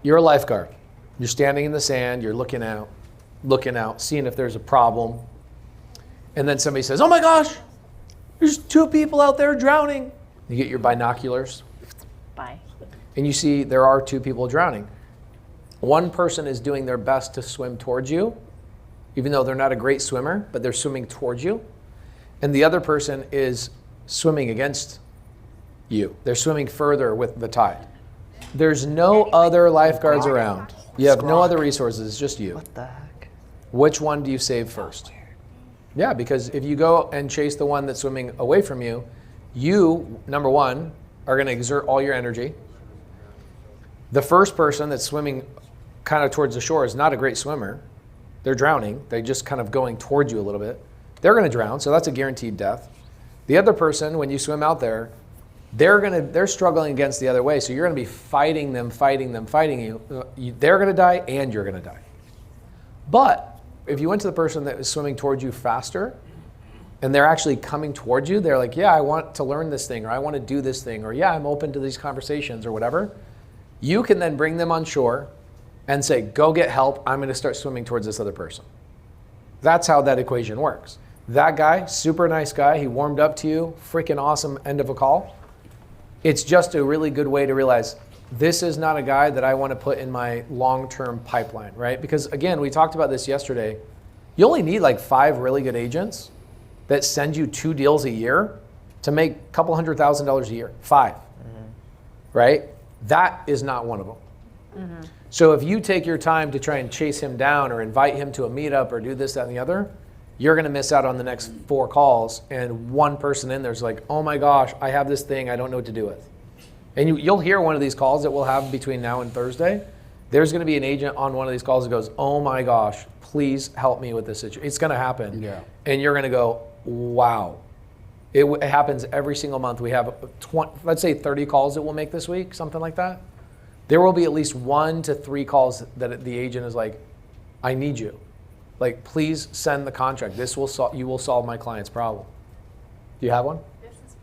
You're a lifeguard. You're standing in the sand, you're looking out, seeing if there's a problem. And then somebody says, oh my gosh, there's 2 people out there drowning. You get your binoculars. Bye. And you see there are 2 people drowning. One person is doing their best to swim towards you, even though they're not a great swimmer, but they're swimming towards you. And the other person is swimming against you. They're swimming further with the tide. There's no other lifeguards around. You have no other resources, it's just you. What the heck? Which one do you save first? Yeah, because if you go and chase the one that's swimming away from you, you, number one, are going to exert all your energy. The first person that's swimming kind of towards the shore is not a great swimmer. They're drowning. They're just kind of going towards you a little bit. They're going to drown, so that's a guaranteed death. The other person, when you swim out there, they're struggling against the other way, so you're going to be fighting you. They're going to die and you're going to die. But if you went to the person that was swimming towards you faster, and they're actually coming towards you, they're like, yeah, I want to learn this thing, or I want to do this thing, or yeah, I'm open to these conversations, or whatever. You can then bring them on shore and say, go get help, I'm going to start swimming towards this other person. That's how that equation works. That guy, super nice guy, he warmed up to you, freaking awesome end of a call. It's just a really good way to realize this is not a guy that I want to put in my long-term pipeline, right? Because again, we talked about this yesterday. You only need like 5 really good agents that send you 2 deals a year to make a couple $100,000 a year. 5, right? That is not one of them. So if you take your time to try and chase him down or invite him to a meetup or do this, that, and the other, you're going to miss out on the next 4 calls, and one person in there's like, oh my gosh, I have this thing I don't know what to do with. And you'll hear one of these calls that we'll have between now and Thursday. There's going to be an agent on one of these calls that goes, oh my gosh, please help me with this situation. It's going to happen. Yeah. And you're going to go, wow. It happens every single month. We have, let's say 30 calls that we'll make this week, something like that. There will be at least 1 to 3 calls that the agent is like, I need you. Like, please send the contract. You will solve my client's problem. Do you have one?